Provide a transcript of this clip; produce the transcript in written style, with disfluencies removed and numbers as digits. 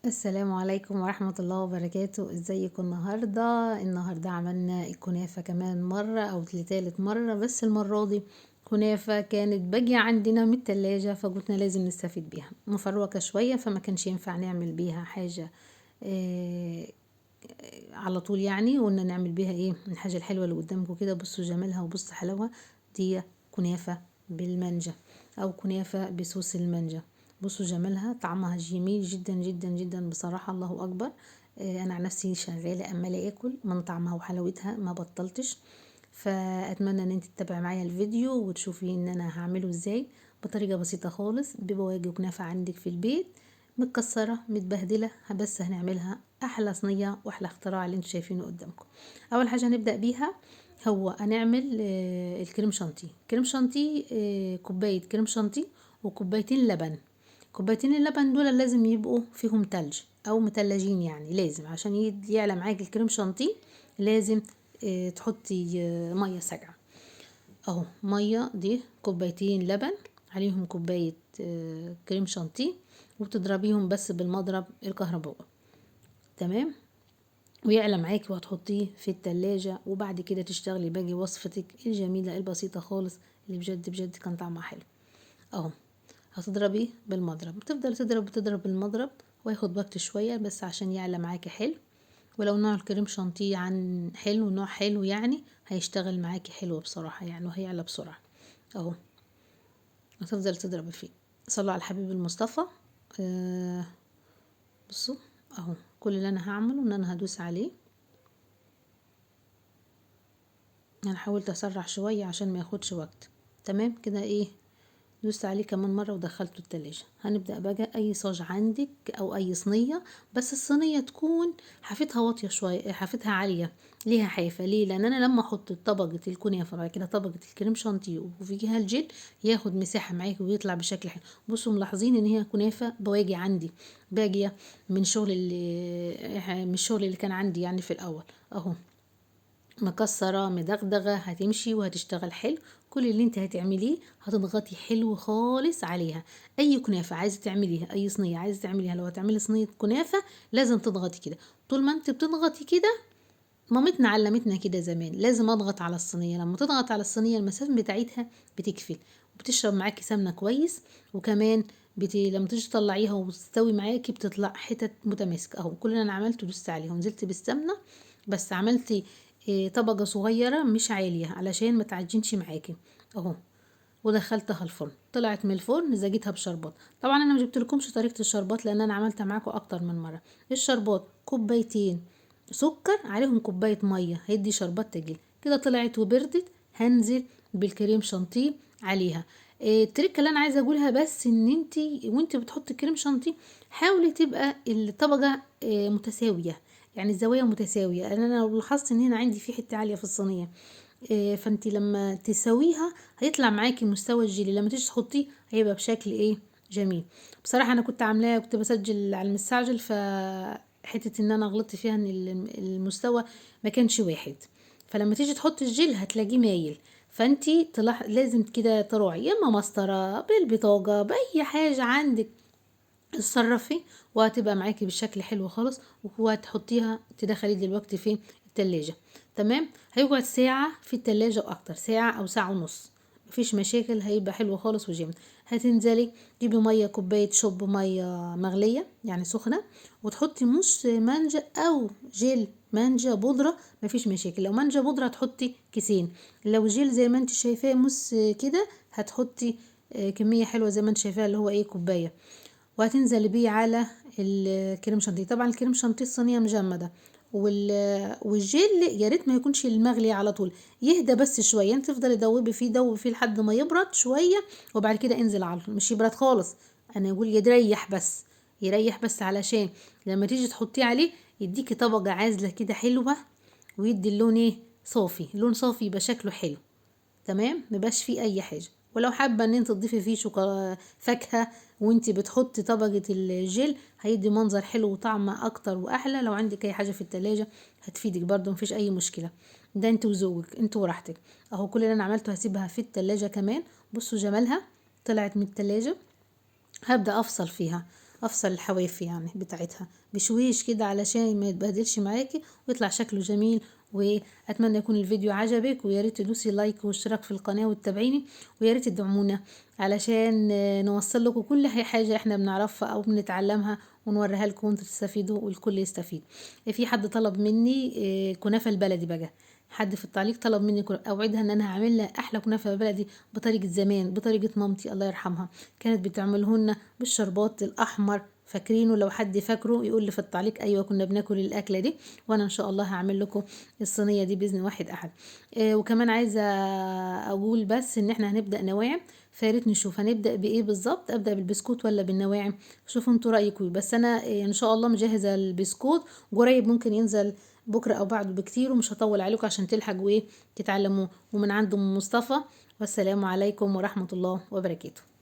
السلام عليكم ورحمة الله وبركاته. ازيكم النهاردة عملنا الكنافة كمان مرة او لتالت مرة، بس المرة دي كنافة كانت باقية عندنا من التلاجة، فقلنا لازم نستفيد بيها. مفروكة شوية فما كانش ينفع نعمل بيها حاجة آه على طول، يعني قلنا نعمل بيها ايه الحاجة الحلوة اللي قدامكم كده. بصوا جمالها وبصوا حلاوة. دي كنافة بالمانجا او كنافة بصوص المانجا. بصوا جمالها، طعمها جميل جدا جدا جدا بصراحة، الله اكبر. انا عن نفسي شغالة امالة اكل من طعمها وحلاوتها، ما بطلتش. فاتمنى ان انت تتابعي معايا الفيديو وتشوفي ان انا هعمله ازاي بطريقة بسيطة خالص. ببواقي كنافة عندك في البيت متكسرة متبهدلة، بس هنعملها احلى صينية واحلى اختراع اللي انتوا شايفينه قدامكم. اول حاجة هنبدأ بيها هو هنعمل الكريم شانتيه. كريم شانتيه كوباية كريم شانتيه وكوبايتين لبن. كوبايتين اللبن دول لازم يبقوا فيهم تلج او متلجين، يعني لازم عشان يعلى معاك الكريم شانتيه لازم تحطي ميه ساقعه. اهو ميه دي كوبايتين لبن عليهم كوبايه كريم شانتيه، وبتضربيهم بس بالمضرب الكهربائي. تمام، ويعلى معاكي وهتحطيه في التلاجة، وبعد كده تشتغلي باقي وصفتك الجميلة البسيطة خالص اللي بجد بجد كان طعمها حلو. اهو هتضربيه بالمضرب، تفضل تضرب بالمضرب، وياخد وقت شوية بس عشان يعلى معاكي حلو. ولو نوع الكريم شانتيه عن حلو، نوع حلو يعني هيشتغل معاكي حلو بصراحة يعني، وهيعلى بسرعة. اهو هتفضل تضربي فيه. صلوا على الحبيب المصطفى. آه بصوا اهو كل اللي انا هعمله ان انا هدوس عليه. انا حاولت اسرع شوية عشان ما ياخدش وقت. تمام كده، ايه دوست عليه كمان مرة ودخلته التلاجة. هنبدأ بقى اي صاج عندك او اي صينية، بس الصينية تكون حافتها واطية شوية، حافتها عالية. ليها حافة ليه؟ لان انا لما احط طبقة الكنافة بعد كده طبقة الكريم شانتيه وفيها الجل ياخد مساحة معاكي ويطلع بشكل حلو. بصوا ملاحظين ان هي كنافة بواجي عندي باجية من الشغل اللي كان عندي يعني في الاول. اهو مكسرة مدغدغة هتمشي وهتشتغل حلو. كل اللي انت هتعمليه هتضغطي حلو خالص عليها. اي كنافة عايزة تعمليها، اي صينية عايزة تعمليها، لو هتعملي صينية كنافة لازم تضغطي كده. طول ما انت بتضغطي كده، مامتنا علمتنا كده زمان، لازم اضغط على الصينية. لما تضغط على الصينية المسافة بتاعتها بتكفل وبتشرب معاكي سمنة كويس. وكمان لما تيجي تطلعيها وتستوي معاكي بتطلع حتت متماسكة. اهو كل اللي انا عملته دوست عليها ونزلت بالسمنة، بس عملتي طبقة صغيرة مش عالية علشان ما تعجنش معاكي. اهو ودخلتها الفرن، طلعت من الفرن زجيتها بشربات. طبعا انا ما جبتلكمش طريقة الشربات لان انا عملتها معاكم اكتر من مرة. الشربات كوبايتين سكر عليهم كوباية مية هيدي شربات تجيل. كده طلعت وبردت، هنزل بالكريم شانتيه عليها. التريكه اللي انا عايزه اقولها بس ان انتي وانتي بتحطي كريم شانتيه حاولي تبقى الطبقه متساويه، يعني الزوايا متساويه. انا لو لاحظت ان هنا عندي في حته عاليه في الصينيه، فانتي لما تسويها هيطلع معاكي مستوى الجيلي، لما تيجي تحطيه هيبقى بشكل ايه جميل. بصراحه انا كنت عاملاه، كنت بسجل على المستعجل، حته ان انا غلطت فيها ان المستوى ما كانش واحد. فلما تيجي تحطي الجيل هتلاقيه مايل. فانتي لازم كده تراعي، يا اما مسطره بالبطاقه باي حاجه عندك اتصرفي، وهتبقى معاكي بالشكل حلو خالص. وهتحطيها تدخلي دلوقتي في التلاجة. تمام، هيقعد ساعة في التلاجة واكتر، ساعة او ساعة ونص، مفيش مشاكل، هيبقى حلو خالص وجامد. هتنزلي جيبي مية، كوباية شوب مية مغلية يعني سخنة، وتحطي موس مانجا او جيل مانجا بودرة، مفيش مشاكل. لو مانجا بودرة هتحطي كيسين، لو جيل زي ما انت شايفاه موس كده هتحطي كمية حلوة زي ما انت شايفاها اللي هو ايه كوباية. وهتنزل بيه على الكريم شانتيه. طبعا الكريم شانتيه الصينيه مجمده، والجيل يا ريت ما يكونش المغلي على طول، يهدى بس شويه. انت تفضلي دوبي فيه لحد ما يبرد شويه، وبعد كده انزل على طول، مش يبرد خالص. انا اقول يريح بس، يريح بس علشان لما تيجي تحطيه عليه يديكي طبقه عازله كده حلوه، ويدي اللون ايه صافي، لون صافي يبقى شكله حلو. تمام، مبقاش فيه اي حاجه. ولو حابه ان انت تضيفي فيه فاكهه وانت بتحطي طبقه الجل هيدي منظر حلو وطعم اكتر واحلى. لو عندك اي حاجه في التلاجة هتفيدك برضو، مفيش اي مشكله. ده انت وذوقك انت وراحتك. اهو كل اللي انا عملته هسيبها في التلاجة كمان. بصوا جمالها، طلعت من التلاجة. هبدأ افصل فيها. افصل الحواف يعني بتاعتها بشويش كده علشان ما يتبهدلش معاكي ويطلع شكله جميل. واتمنى يكون الفيديو عجبك، ويا ريت تدوسي لايك واشتراك في القناه وتتابعيني، ويا ريت تدعمونا علشان نوصل لكم كل حاجه احنا بنعرفها او بنتعلمها ونوريها لكم وانتوا تستفيدوا والكل يستفيد. في حد طلب مني كنافه البلدي بقى، حد في التعليق طلب مني اوعدها ان انا هعمل لها احلى كنافه بلدي بطريقه زمان، بطريقه مامتي الله يرحمها كانت بتعمله لنا بالشربات الاحمر. فاكرينه؟ لو حد فاكره يقول لي في التعليق ايوه كنا بناكل الاكله دي. وانا ان شاء الله هعمل لكم الصينيه دي باذن واحد احد. وكمان عايزه اقول بس ان احنا هنبدا نواعم، فياريت نشوف هنبدا بايه بالظبط، ابدا بالبسكوت ولا بالنواعم؟ شوفوا انتوا رايكم. بس انا ان شاء الله مجهزه البسكوت، قريب ممكن ينزل بكره او بعده بكتير، ومش هطول عليكم عشان تلحقوا ايه تتعلموه. ومن عند ام مصطفى، والسلام عليكم ورحمه الله وبركاته.